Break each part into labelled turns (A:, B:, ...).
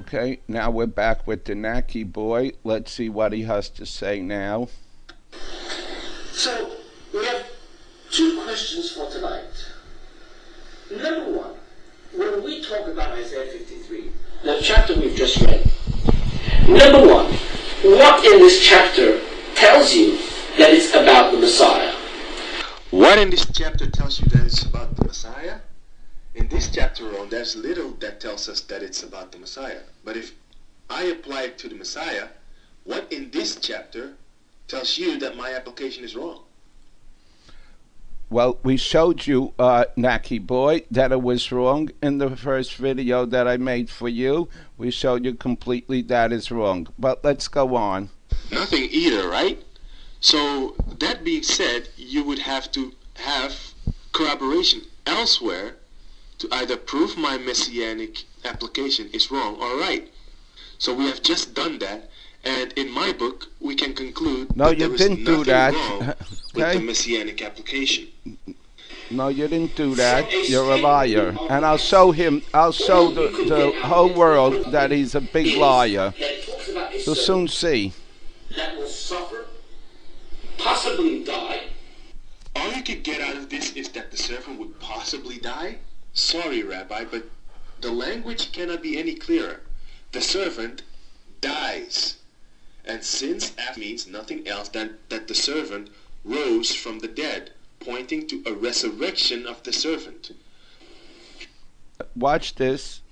A: Okay, now we're back with the Naki boy. Let's see what he has to say now.
B: So, we have two questions for tonight. Number one, when we talk about Isaiah 53, the chapter we've just read, number one, what in this chapter tells you that it's about the Messiah?
C: What in this chapter tells you that it's about the Messiah? In this chapter alone, there's little that tells us that it's about the Messiah. But if I apply it to the Messiah, what in this chapter tells you that my application is wrong?
A: Well, we showed you, Naki boy, that it was wrong in the first video that I made for you. We showed you completely that is wrong. But let's go on.
C: Nothing either, right? So, that being said, you would have to have corroboration elsewhere to either prove my messianic application is wrong or right. So we have just done that, and in my book, we can conclude that there is nothing wrong with the messianic application.
A: No, you didn't do that. You're a liar. And I'll show the whole world that he's a big liar. You'll soon see.
B: That will suffer, possibly die.
C: All you could get out of this is that the servant would possibly die? Sorry, Rabbi, but the language cannot be any clearer. The servant dies. And since that means nothing else than that the servant rose from the dead, pointing to a resurrection of the servant.
A: Watch this.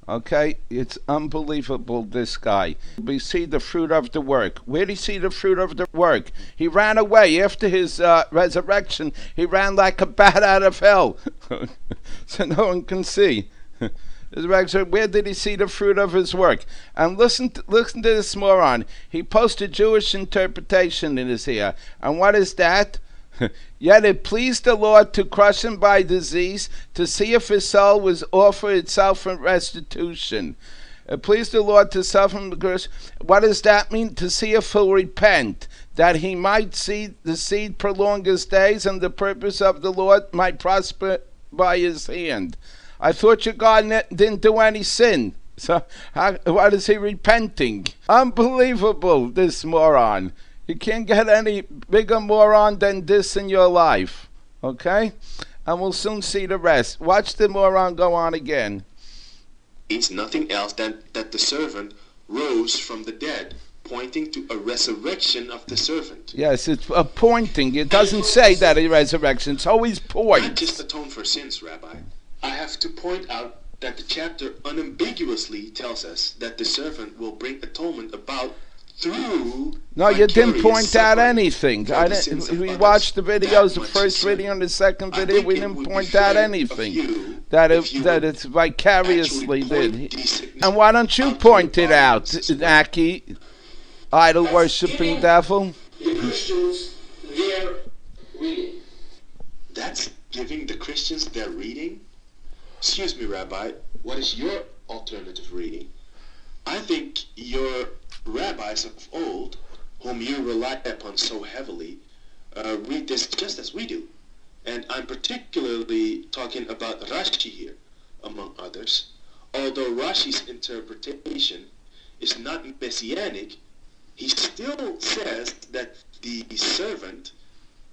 A: Okay, it's unbelievable, this guy. We see the fruit of the work. Where did he see the fruit of the work? He ran away after his resurrection. He ran like a bat out of hell. So no one can see. Where did he see the fruit of his work? And listen to this moron. He posted Jewish interpretation in his ear. And what is that? Yet it pleased the Lord to crush him by disease, to see if his soul was offer itself in restitution. It pleased the Lord to suffer him because, what does that mean? To see if he'll repent, that he might see the seed prolong his days, and the purpose of the Lord might prosper by his hand. I thought your God didn't do any sin. So what is he repenting? Unbelievable, this moron. You can't get any bigger moron than this in your life. Okay? And we'll soon see the rest. Watch the moron go on again.
C: It's nothing else than that the servant rose from the dead, pointing to a resurrection of the servant.
A: Yes, it's a pointing. It doesn't say that a resurrection. It's always points.
C: Not just atone for sins, Rabbi. I have to point out that the chapter unambiguously tells us that the servant will bring atonement about through.
A: No, you didn't point out anything. We watched the videos, the first video and the second video. We didn't point out anything that it's vicariously did. And why don't you point it out, Naki, idol worshipping devil?
B: The Christians, their reading.
C: That's giving the Christians their reading? Excuse me, Rabbi, what is your alternative reading? I think your rabbis of old, whom you rely upon so heavily, read this just as we do. And I'm particularly talking about Rashi here, among others. Although Rashi's interpretation is not messianic, he still says that the servant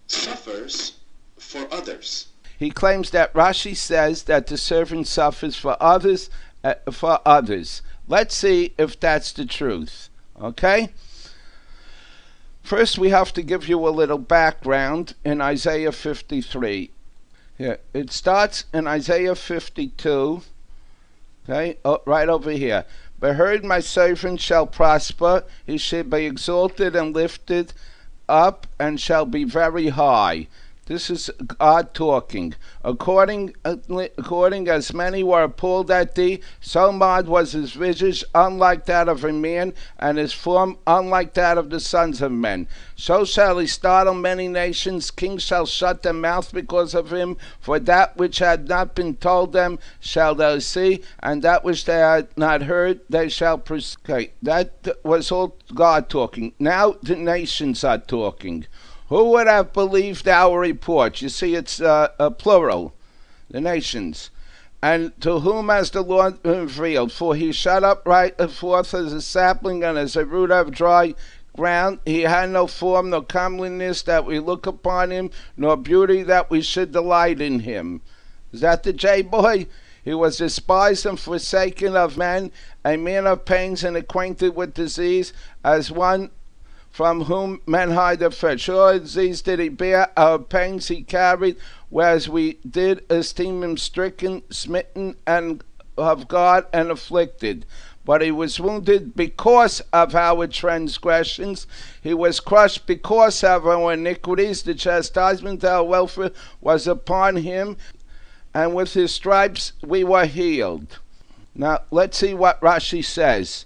C: suffers for others.
A: He claims that Rashi says that the servant suffers for others. Let's see if that's the truth. Okay? First, we have to give you a little background in Isaiah 53. Here, it starts in Isaiah 52. Okay, right over here. Behold, my servant shall prosper. He shall be exalted and lifted up, and shall be very high. This is God talking. According as many were appalled at thee, so mad was his visage, unlike that of a man, and his form unlike that of the sons of men. So shall he startle many nations. Kings shall shut their mouth because of him. For that which had not been told them shall they see, and that which they had not heard they shall perceive. That was all God talking. Now the nations are talking. Who would have believed our report? You see, it's a plural, the nations. And to whom has the Lord revealed? For he shut up right forth as a sapling and as a root of dry ground. He had no form, nor comeliness that we look upon him, nor beauty that we should delight in him. Is that the J-boy? He was despised and forsaken of men, a man of pains and acquainted with disease, as one from whom men hide their flesh. Sure disease did he bear, our pains he carried, whereas we did esteem him stricken, smitten, and of God, and afflicted. But he was wounded because of our transgressions. He was crushed because of our iniquities. The chastisement of our welfare was upon him, and with his stripes we were healed. Now, let's see what Rashi says.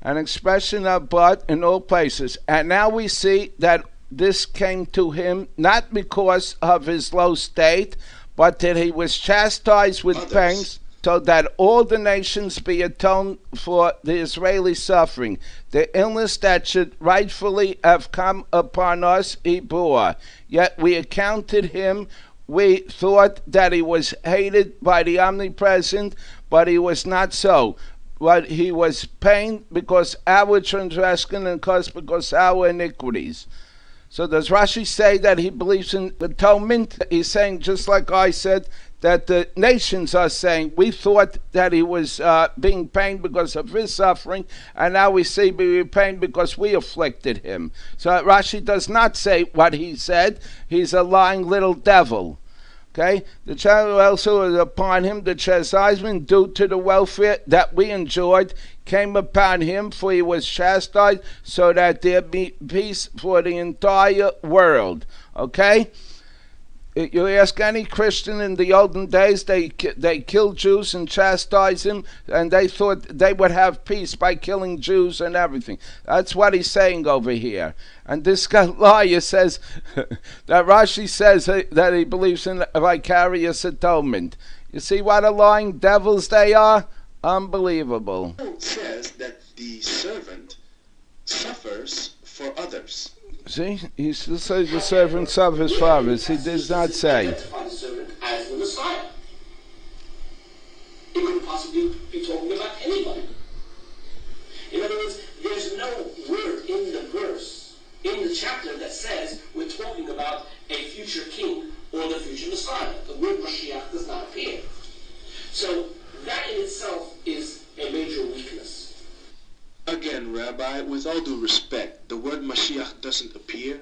A: An expression of blood in all places. And now we see that this came to him not because of his low state, but that he was chastised with pangs, so that all the nations be atoned for the Israeli suffering. The illness that should rightfully have come upon us, he bore. Yet we accounted him, we thought that he was hated by the omnipresent, but he was not so. But he was pained because our transgression and caused because our iniquities. So does Rashi say that he believes in atonement? He's saying, just like I said, that the nations are saying, we thought that he was being pained because of his suffering, and now we see he was pained because we afflicted him. So Rashi does not say what he said. He's a lying little devil. Okay, the chastisement also was upon him, the chastisement due to the welfare that we enjoyed came upon him, for he was chastised so that there be peace for the entire world. Okay, you ask any Christian in the olden days, they killed Jews and chastised them, and they thought they would have peace by killing Jews and everything. That's what he's saying over here. And this liar says that Rashi says that he believes in vicarious atonement. You see what a lying devils they are? Unbelievable.
C: It says that the servant suffers for others.
A: See, he still says the servant suffers for others. He does not say.
B: Identify the servant as the Messiah. It couldn't possibly be talking about anybody. In other words, there's no word in the verse, in the chapter, that says we're talking about a future king or the future Messiah. The word Mashiach does not appear. So that in itself is a major weakness.
C: Again, Rabbi, with all due respect, the word Mashiach doesn't appear.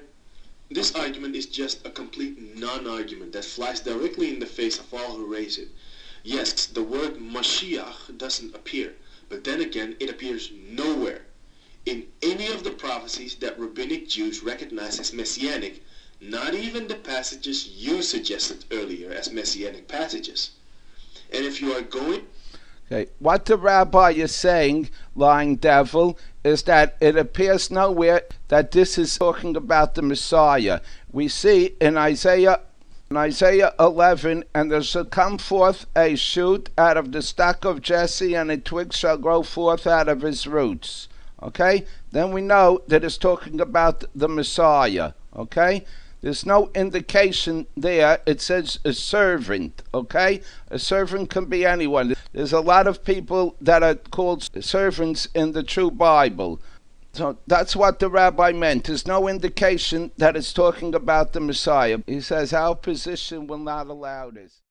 C: This argument is just a complete non-argument that flies directly in the face of all who raise it. Yes, the word Mashiach doesn't appear, but then again, it appears nowhere in any of the prophecies that rabbinic Jews recognize as messianic, not even the passages you suggested earlier as messianic passages. And if you are going...
A: Okay, what the rabbi is saying, lying devil, is that it appears nowhere that this is talking about the Messiah. We see in Isaiah 11, and there shall come forth a shoot out of the stock of Jesse, and a twig shall grow forth out of his roots. Okay, then we know that it's talking about the Messiah. Okay, there's no indication there. It says a servant. Okay, a servant can be anyone. There's a lot of people that are called servants in the true Bible. So that's what the rabbi meant. There's no indication that it's talking about the Messiah. He says our position will not allow this.